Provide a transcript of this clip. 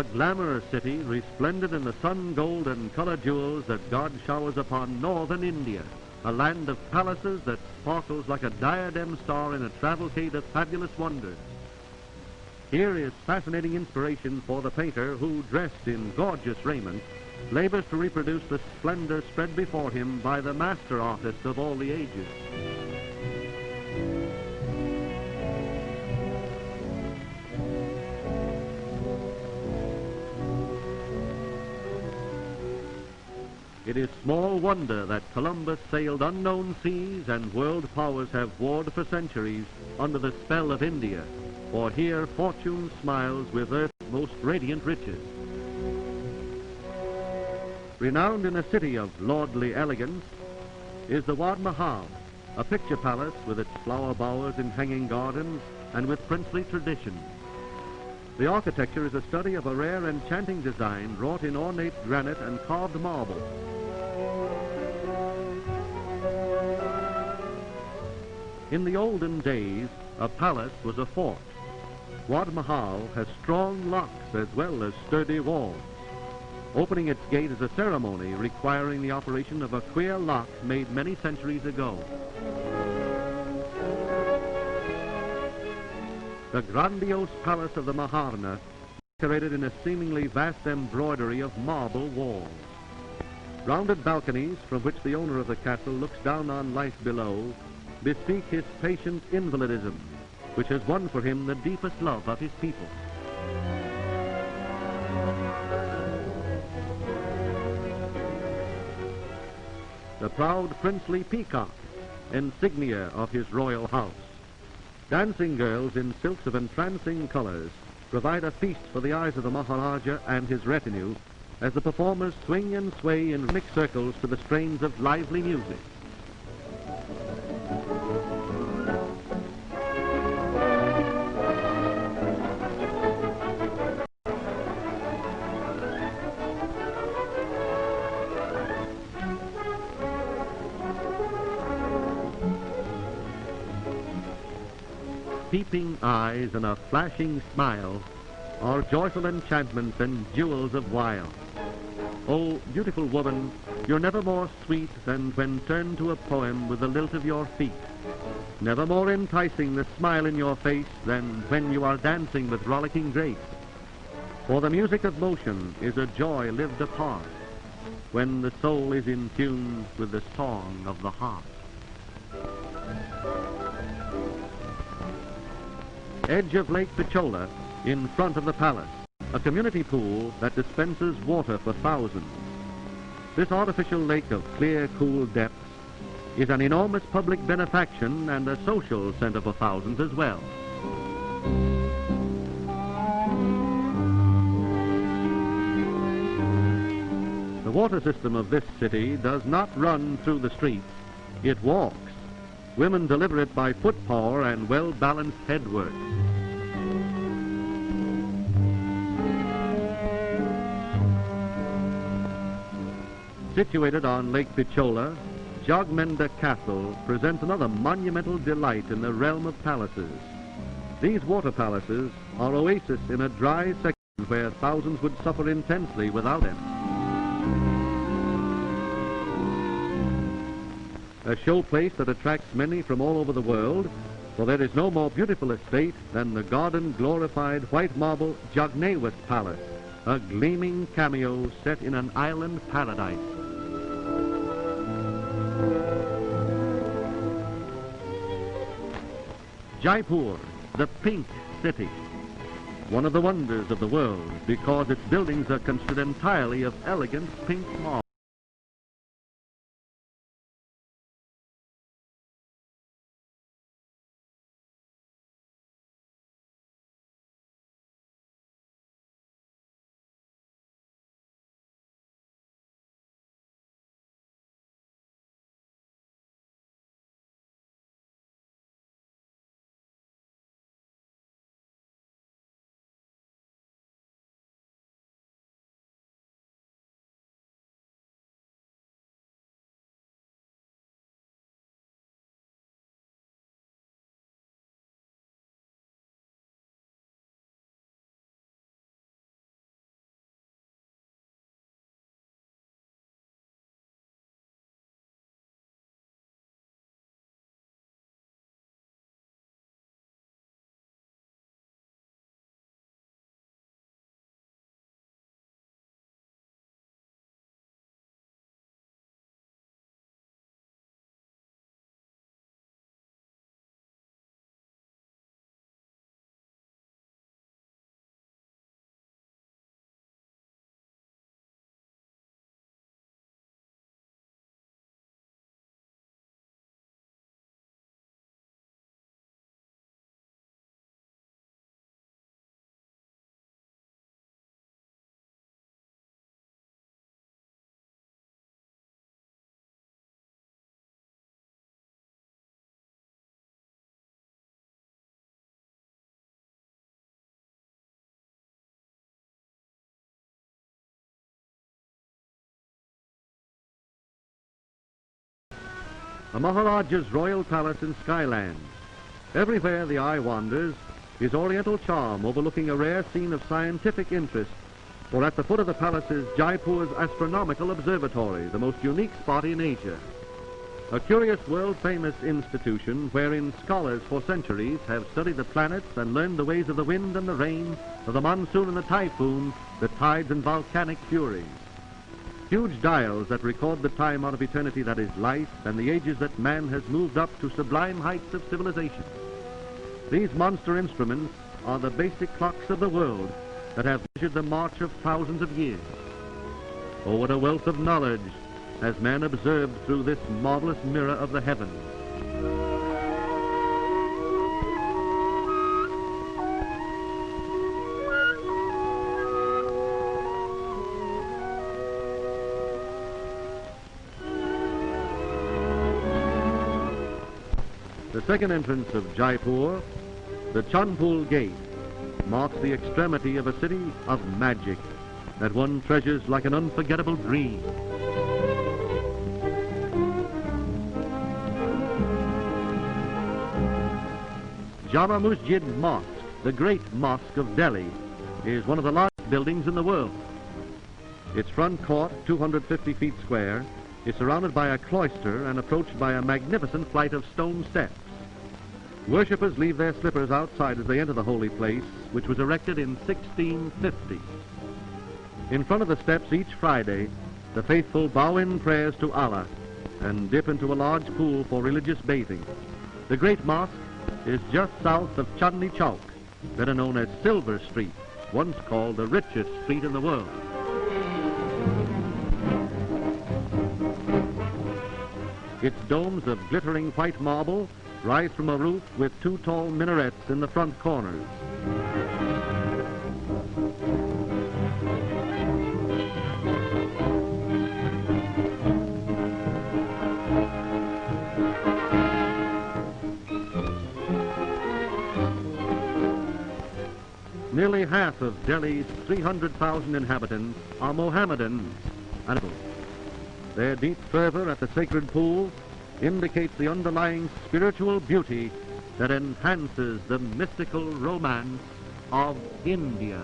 a glamorous city resplendent in the sun gold and color jewels that God showers upon northern India, a land of palaces that sparkles like a diadem star in a cavalcade of fabulous wonders. Here is fascinating inspiration for the painter who, dressed in gorgeous raiment, labors to reproduce the splendor spread before him by the master artist of all the ages. It is small wonder that Columbus sailed unknown seas and world powers have warred for centuries under the spell of India, for here fortune smiles with earth's most radiant riches. Renowned in a city of lordly elegance is the Taj Mahal, a picture palace with its flower bowers and hanging gardens and with princely tradition. The architecture is a study of a rare enchanting design wrought in ornate granite and carved marble. In the olden days, a palace was a fort. Taj Mahal has strong locks as well as sturdy walls. Opening its gate is a ceremony requiring the operation of a queer lock made many centuries ago. The grandiose palace of the Maharana is decorated in a seemingly vast embroidery of marble walls. Rounded balconies from which the owner of the castle looks down on life below bespeak his patient invalidism, which has won for him the deepest love of his people. The proud princely peacock, insignia of his royal house. Dancing girls in silks of entrancing colors provide a feast for the eyes of the Maharaja and his retinue as the performers swing and sway in rhythmic circles to the strains of lively music. Peeping eyes and a flashing smile are joyful enchantments and jewels of wile. Oh, beautiful woman, you're never more sweet than when turned to a poem with the lilt of your feet. Never more enticing the smile in your face than when you are dancing with rollicking grace. For the music of motion is a joy lived apart, when the soul is in tune with the song of the heart. Edge of Lake Pichola, in front of the palace, a community pool that dispenses water for thousands. This artificial lake of clear, cool depths is an enormous public benefaction and a social center for thousands as well. The water system of this city does not run through the streets, it walks. Women deliver it by foot power and well-balanced headwork. Situated on Lake Pichola, Jogmenda Castle presents another monumental delight in the realm of palaces. These water palaces are oases in a dry section where thousands would suffer intensely without them. A showplace that attracts many from all over the world, for there is no more beautiful estate than the garden-glorified white marble Jagnewat Palace, a gleaming cameo set in an island paradise. Jaipur, the Pink City, one of the wonders of the world because its buildings are constructed entirely of elegant pink marble. a Maharaja's royal palace in Skylands. Everywhere the eye wanders is Oriental charm overlooking a rare scene of scientific interest, for at the foot of the palace is Jaipur's astronomical observatory, the most unique spot in Asia. A curious world-famous institution wherein scholars for centuries have studied the planets and learned the ways of the wind and the rain, of the monsoon and the typhoon, the tides and volcanic furies. Huge dials that record the time out of eternity that is life and the ages that man has moved up to sublime heights of civilization. These monster instruments are the basic clocks of the world that have measured the march of thousands of years. Oh, what a wealth of knowledge has man observed through this marvelous mirror of the heavens. The second entrance of Jaipur, the Chanpul Gate, marks the extremity of a city of magic that one treasures like an unforgettable dream. Jama Masjid Mosque, the great mosque of Delhi, is one of the largest buildings in the world. Its front court, 250 feet square, is surrounded by a cloister and approached by a magnificent flight of stone steps. Worshippers leave their slippers outside as they enter the holy place, which was erected in 1650. In front of the steps each Friday, the faithful bow in prayers to Allah and dip into a large pool for religious bathing. The great mosque is just south of Chandni Chowk, better known as Silver Street, once called the richest street in the world. Its domes of glittering white marble rise from a roof with two tall minarets in the front corners. Nearly half of Delhi's 300,000 inhabitants are Mohammedans, and their deep fervor at the sacred pool indicates the underlying spiritual beauty that enhances the mystical romance of India.